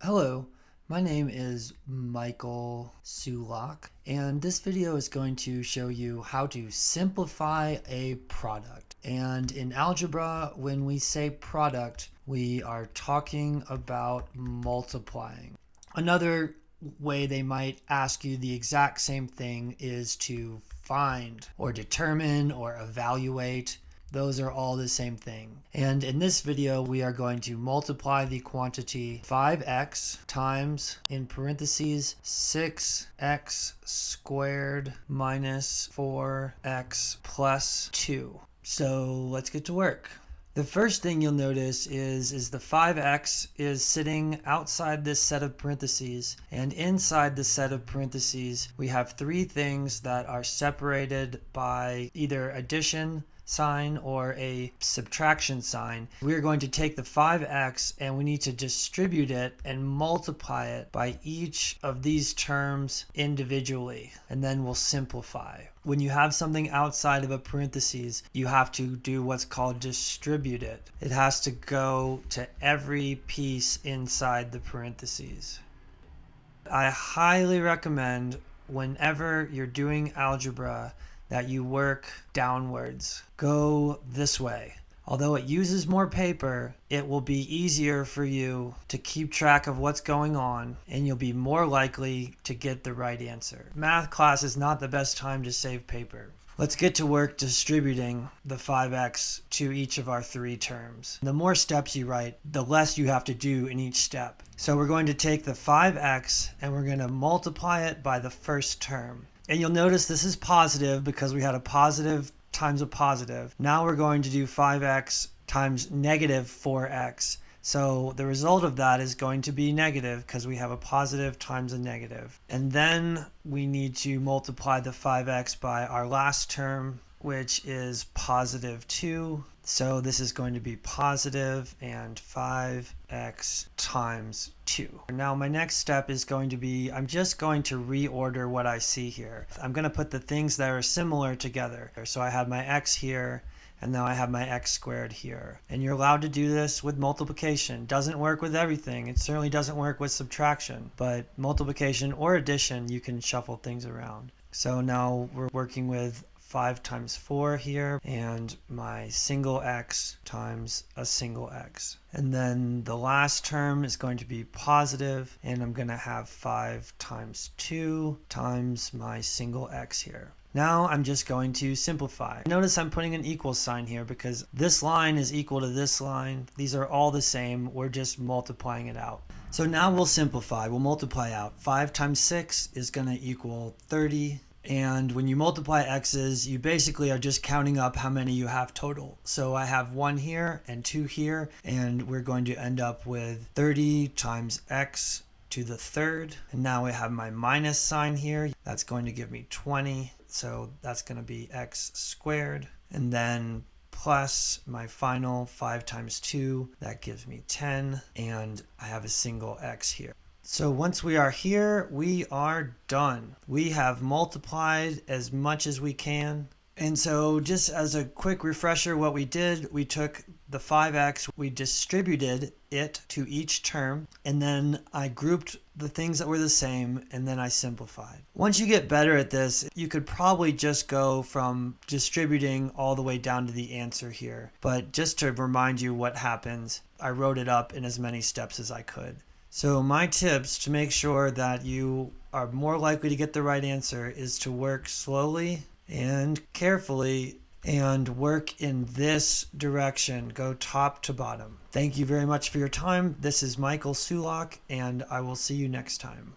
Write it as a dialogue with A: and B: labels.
A: Hello, my name is Michael Sulak, and this video is going to show you how to simplify a product. And in algebra, when we say product, we are talking about multiplying. Another way they might ask you the exact same thing is to find or determine or evaluate. Those are all the same thing. And in this video, we are going to multiply the quantity 5x times, in parentheses, 6x squared minus 4x plus 2. So let's get to work. The first thing you'll notice is the 5x is sitting outside this set of parentheses, and inside the set of parentheses we have three things that are separated by either addition sign or a subtraction sign. We're going to take the 5x and we need to distribute it and multiply it by each of these terms individually, and then we'll simplify. When you have something outside of a parentheses, you have to do what's called distribute it. It has to go to every piece inside the parentheses. I highly recommend whenever you're doing algebra that you work downwards. Go this way. Although it uses more paper, it will be easier for you to keep track of what's going on, and you'll be more likely to get the right answer. Math class is not the best time to save paper. Let's get to work distributing the 5x to each of our three terms. The more steps you write, the less you have to do in each step. So we're going to take the 5x and we're going to multiply it by the first term. And you'll notice this is positive because we had a positive times a positive. Now we're going to do 5x times negative 4x. So the result of that is going to be negative because we have a positive times a negative. And then we need to multiply the 5x by our last term, which is positive 2. So this is going to be positive and 5x times 2. Now my next step is going to be, I'm just going to reorder what I see here. I'm going to put the things that are similar together. So I had my x here, and now I have my x squared here. And you're allowed to do this with multiplication. Doesn't work with everything. It certainly doesn't work with subtraction. But multiplication or addition, you can shuffle things around. So now we're working with 5 times 4 here, and my single x times a single x. And then the last term is going to be positive, and I'm going to have 5 times 2 times my single x here. Now I'm just going to simplify. Notice I'm putting an equal sign here because this line is equal to this line. These are all the same. We're just multiplying it out. So now we'll simplify. We'll multiply out. 5 times 6 is going to equal 30. And when you multiply x's, you basically are just counting up how many you have total. So I have 1 here and 2 here, and we're going to end up with 30 times x to the third. And now I have my minus sign here. That's going to give me 20. So that's going to be x squared. And then plus my final 5 times 2, that gives me 10. And I have a single x here. So once we are here, we are done. We have multiplied as much as we can. And so just as a quick refresher, what we did, we took the 5x, we distributed it to each term, and then I grouped the things that were the same, and then I simplified. Once you get better at this, you could probably just go from distributing all the way down to the answer here. But just to remind you what happens, I wrote it up in as many steps as I could. So my tips to make sure that you are more likely to get the right answer is to work slowly and carefully and work in this direction. Go top to bottom. Thank you very much for your time. This is Michael Sulak, and I will see you next time.